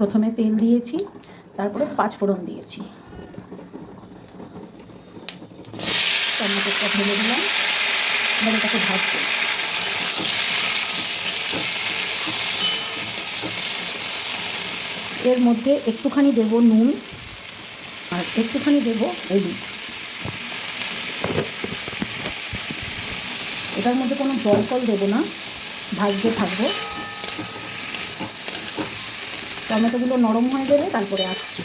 প্রথমে তেল দিয়েছি, তারপরে 5 ফোড়ন দিয়েছি, টমেটোটা ঢেলে দিলাম, এবার এটাকে ভাজবো। এর মধ্যে একটুখানি দেব নুন আর একটুখানি দেব হলুদ। এটার মধ্যে কোনো জল ফল দেবো না, ভাজতে থাকবো। টমেটোগুলো নরম হয়ে গেলে তারপরে আসছি।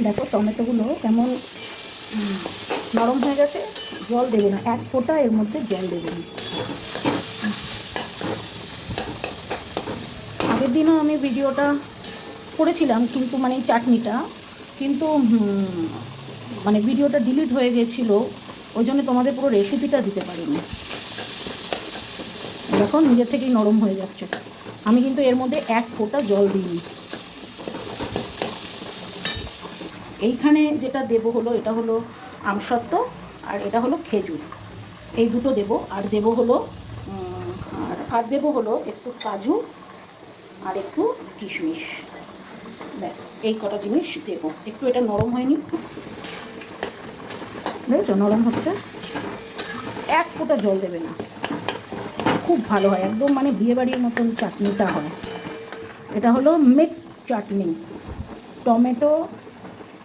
দেখো টমেটোগুলো কেমন নরম হয়ে গেছে। জল দেবো না, 1 ফোঁটা এর মধ্যে জল দেবো না। আগের দিনও আমি ভিডিওটা করেছিলাম, কিন্তু মানে চাটনিটা, কিন্তু মানে ভিডিওটা ডিলিট হয়ে গেছিলো, ওই জন্য তোমাদের পুরো রেসিপিটা দিতে পারিনি। দেখো নিজের থেকেই নরম হয়ে যাচ্ছে। আমি কিন্তু এর মধ্যে 1 ফোঁটা জল দিইনি। এইখানে যেটা দেবো হলো, এটা হলো আমসত্ত্ব আর এটা হলো খেজুর, এই দুটো দেবো। আর দেবো হলো দেবো হলো একটু কাজু আর একটু কিশমিশ। ব্যাস এই কটা জিনিস দেবো। একটু এটা নরম হয়নি, বুঝেছো? নরম হচ্ছে। 1 ফোঁটা জল দেবে না, খুব ভালো হয়, একদম মানে বিয়েবাড়ির মতন চাটনিটা হয়। এটা হলো মিক্সড চাটনি, টমেটো,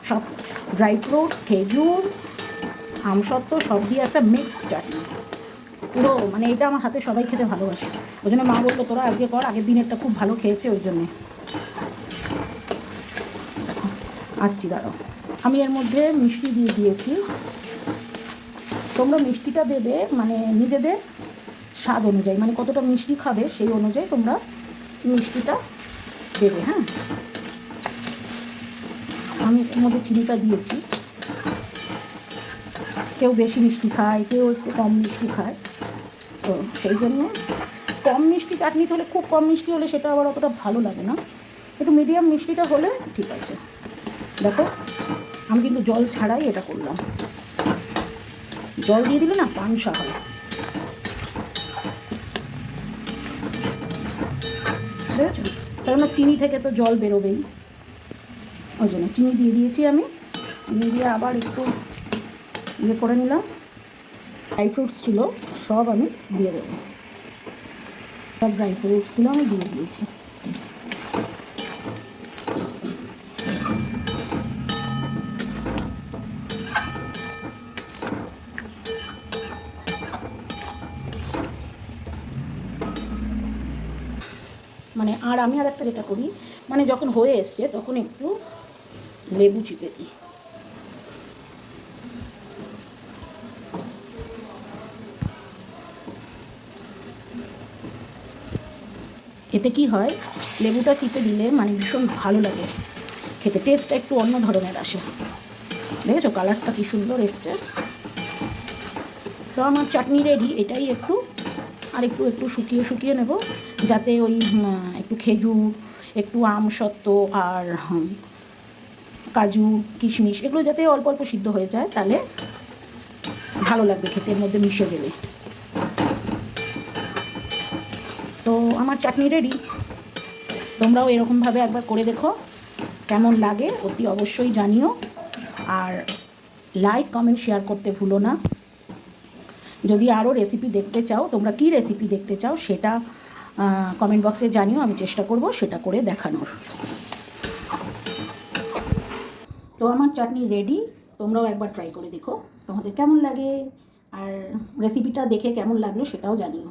সব ড্রাই ফ্রুটস, খেজুর, আমসত্ত্ব সব দিয়ে একটা মিক্সড চাটনি। পুরো মানে এটা আমার হাতে সবাই খেতে ভালোবাসে, ওই জন্য মা বললো তোরা আজকে কর, আগের দিনেরটা খুব ভালো খেয়েছে, ওই জন্যে। আসছি, দাঁড়াও। আমি এর মধ্যে মিষ্টি দিয়ে দিয়েছি। তোমরা মিষ্টিটা দেবে মানে নিজেদের স্বাদ অনুযায়ী, মানে কতটা মিষ্টি খাবে সেই অনুযায়ী তোমরা মিষ্টিটা দেবে। হ্যাঁ, আমি এর মধ্যে চিনিটা দিয়েছি। কেউ বেশি মিষ্টি খায়, কেউ একটু কম মিষ্টি খায়, তো সেই জন্য কম মিষ্টি চাটনিটা হলে, খুব কম মিষ্টি হলে সেটা আবার অতটা ভালো লাগে না, একটু মিডিয়াম মিষ্টিটা হলে ঠিক আছে। দেখো আমি কিন্তু জল ছাড়াই এটা করলাম, জল দিয়ে দিলে না পানসা হয়, বুঝেছো? কারণ চিনি থেকে তো জল বেরোবেই, ওই জন্য চিনি দিয়ে দিয়েছি আমি। চিনি দিয়ে আবার একটু ইয়ে করে নিলাম। ড্রাই ফ্রুটস ছিল সব আমি দিয়ে দেবো, সব ড্রাই ফ্রুটসগুলো আমি দিয়ে দিয়েছি। মানে আমি আর একটা যেটা করি, মানে যখন হয়ে এসছে তখন একটু লেবু চিপে দিই। এতে কি হয়, লেবুটা চিপে দিলে মানে ভীষণ ভালো লাগে খেতে, টেস্টটা একটু অন্য ধরনের আসে। দেখেছো কালারটা কি সুন্দর এসছে। তো আমার চাটনি রেডি। এটাই একটু আর একটু শুকিয়ে নেব, যাতে ওই একটু খেজুর, একটু আমসত্ত্ব আর কাজু কিশমিশ এগুলো যাতে অল্প অল্প সিদ্ধ হয়ে যায়, তাহলে ভালো লাগবে খেতে এর মধ্যে মিশে গেলে। তো আমার চাটনি রেডি। তোমরাও এরকমভাবে একবার করে দেখো, কেমন লাগে অতি অবশ্যই জানিও। আর লাইক কমেন্ট শেয়ার করতে ভুলো না। যদি আরও রেসিপি দেখতে চাও, তোমরা কি রেসিপি দেখতে চাও সেটা কমেন্ট বক্সে জানিও, আমি চেষ্টা করব সেটা করে দেখানোর। তো আমার চাটনি রেডি, তোমরাও একবার ট্রাই করে দেখো তোমাদের কেমন লাগে, আর রেসিপিটা দেখে কেমন লাগলো সেটাও জানিও।